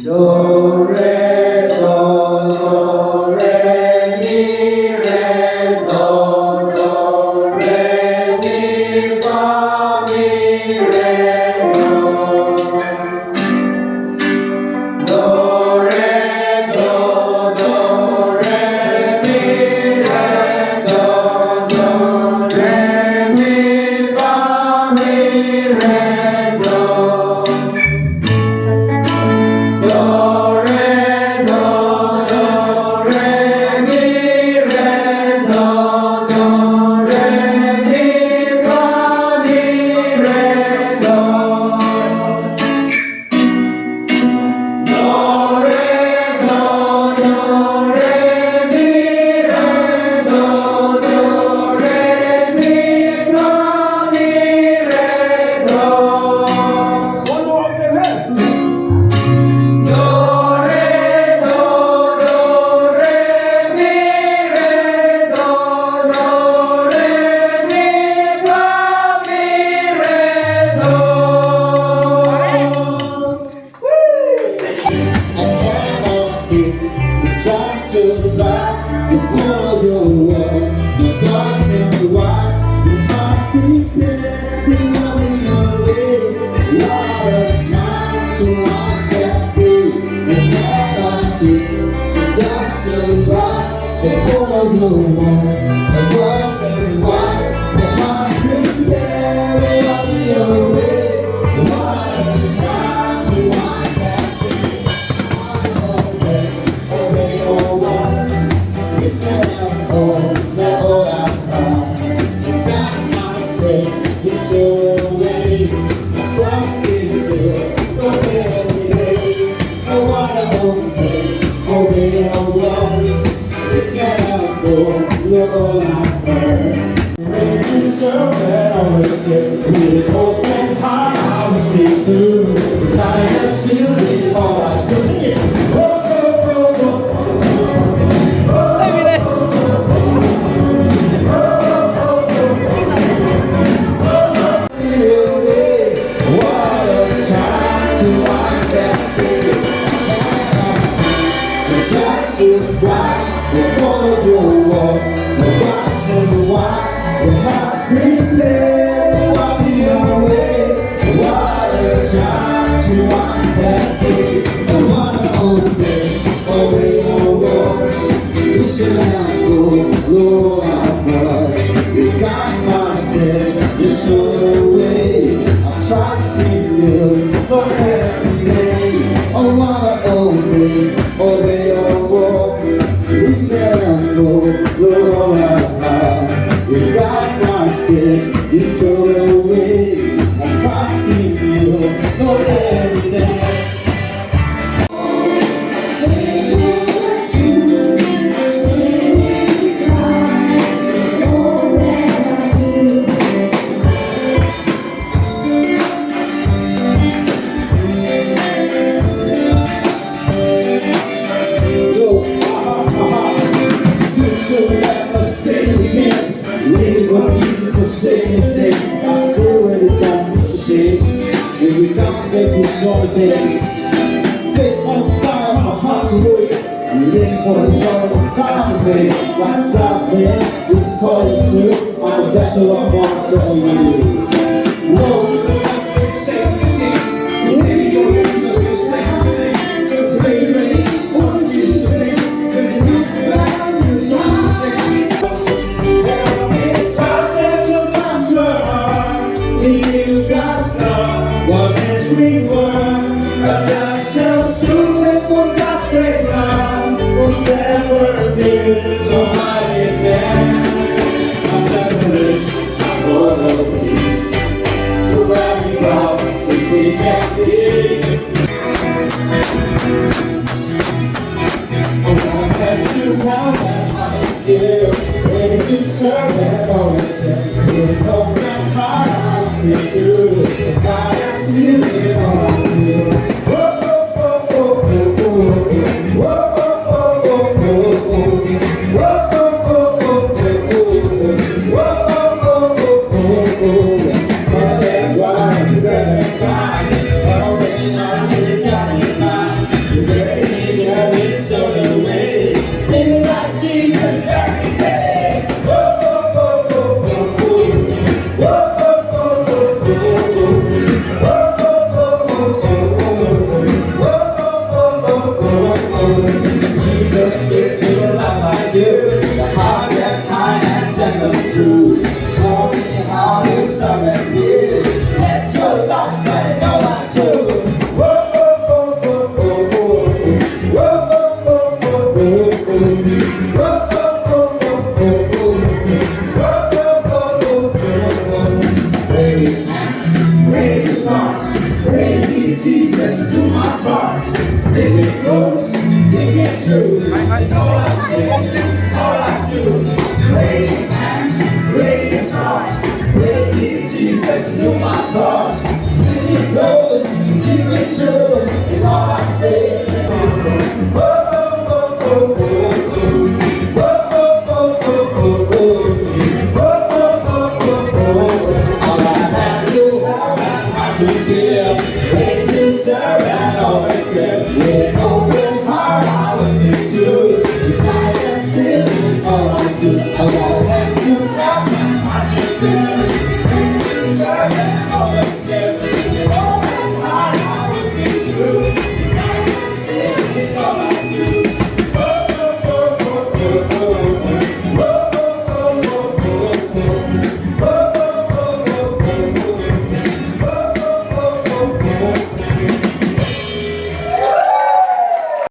Do, re, do, re, mi, re, do, re, mi, fa, mi, re, do. Do, re, do, re, mi, re, re, mi, fa, mi, re, do. Do, re, do, re, mi, re, mi, fa, mi, re, do. Do, re, re, mi, re, re, mi, fa, mi, re, do. One more octave ahead. Do, re, mi, re, mi, fa, mi, re, do. Disasters right before your walls. The blossoms white, your heart's prepared. They rolling away. What a time to walk that day. The head of this disasters right before your walls. The blossoms white, your heart's prepared. They rolling away. What a time to walk that day. With open heart, I will stay true. If I am still in all I do, sing it. What a time to walk that day. Just to cry before your walk. The boxes wide, your heart's prepared. Walking away. What a time to walk that day. I wanna obey your words. You should have go out, but you got my steps. You showed the way. I trust in you for every day. I wanna obey your words. You should have go out. You got my steps. You showed the way. I trust in you for every day. Faith on fire, my heart's awake. I'm living for the Lord of time to fade. Why stop there? This is calling true. I'm the best of all my soul. Whoa. true. And all I say, all I do, ladies' hands, ladies' hearts, ladies' Jesus, you know my thoughts. Keep me close, keep me true. And all I say, oh, oh, oh, oh, oh, oh. Ready to serve and always serve with open